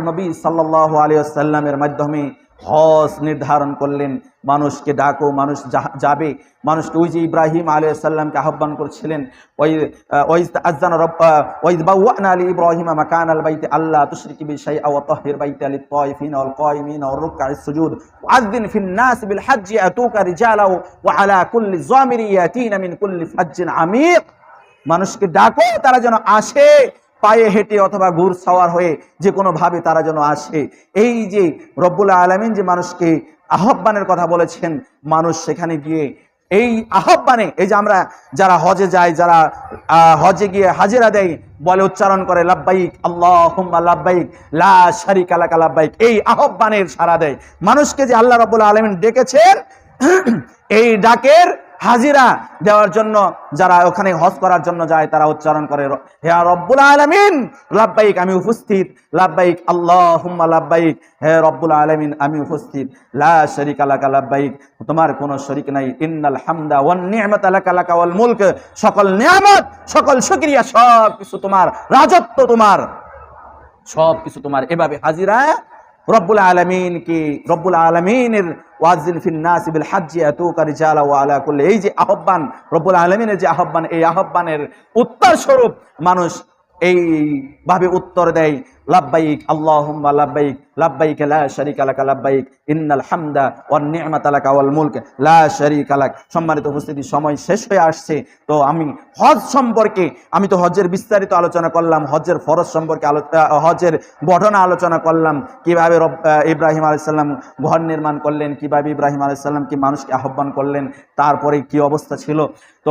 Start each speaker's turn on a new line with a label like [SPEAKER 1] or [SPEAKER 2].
[SPEAKER 1] নবী সাল্লাল্লাহু আলাইহি ওয়াসাল্লামের মাধ্যমে হজ নির্ধারণ করলেন। মানুষকে ডাকো, মানুষ যাবে, মানুষকে ওই যে ইব্রাহিম আলাইহিস সালামকে আহ্বান করছিলেন, ইব্রাহিমা মাকানাল বাইতি আল্লাহ তুশরিকি বি শাইআ ওয়া তাহহির বাইতি লিত তায়িফিনা ওয়াল কায়িমিনা ওয়ার রুকআইস সুজুদ ওয়াযিন ফিন নাস বিল হজ্জি আতুকা রিজালা ওয়া আলা কুল্লি যামিরি ইয়াতিনা মিন কুল্লি ফাজ্জিন আমিক। মানুষকে ডাকো, তারা যেন আসে, পায়ে হেঁটে অথবা ঘুর সাওয়ার হয়ে যে কোনো ভাবে তারা যেন আসে। এই যে রব্বুল আলামিন যে মানুষকে আহ্বানের কথা বলেছেন, মানুষ সেখানে গিয়ে এই আহ্বানে, এই যে আমরা যারা হজে যাই, যারা হজে গিয়ে হাজিরা দেয়, বলে উচ্চারণ করে লাব্বাইক আল্লাহুম্মা লাব্বাইক লা শারিকা লাকা লাব্বাইক, এই আহ্বানের সাড়া দেয়। মানুষকে যে আল্লাহ রব্বুল আলামিন ডেকেছেন, এই ডাকের হাজিরা দেওয়ার জন্য যারা ওখানে হজ করার জন্য যায়, তারা উচ্চারণ করে হে রব্বুল আলামিন লাব্বাইক, আমি উপস্থিত, লাব্বাইক আল্লাহুম্মা লাব্বাইক, হে রব্বুল আলামিন আমি উপস্থিত, লা শারিকা লাকা লাব্বাইক, তোমার কোনো শরীক নাই, ইন্নাল হামদা ওয়ান নি'মাতা লাকা লাকা ওয়াল মুলক, সকল নিয়ামত, সকল শুকরিয়া, সব কিছু তোমার, রাজত্ব তোমার, সব কিছু তোমার। এভাবে হাজিরা রব্বুল আলামিনকে, রব্বুল আলামিনের ওয়াজিন ফিন নাস বিল হজ্জি আতুকা রিজালা ওয়া আলা কুল্লি, এই যে আহ্বান, রব্বুল আলামিনের যে আহ্বান, এই আহ্বানের উত্তর স্বরূপ মানুষ এই ভাবে উত্তর দেয় লাব্বাইক আল্লাহুম্মা লাব্বাইক, লাব্বাইক লা শারিকা লাকা লাব্বাইক, ইন্নাল হামদা ওয়ান নি'মাতা লাকা ওয়াল মুলক লা শারিকা লাক। সম্মানিত উপস্থিতি, সময় শেষ হয়ে আসছে। তো আমি হজ সম্পর্কে, আমি তো হজের বিস্তারিত আলোচনা করলাম, হজের ফরজ সম্পর্কে হজের ঘটনা আলোচনা করলাম, কিভাবে ইব্রাহিম আলাইহিস সালাম ঘর নির্মাণ করলেন, কিভাবে ইব্রাহিম আলাইহিস সালাম কি মানুষকে আহ্বান করলেন, তারপরে কি অবস্থা ছিল। তো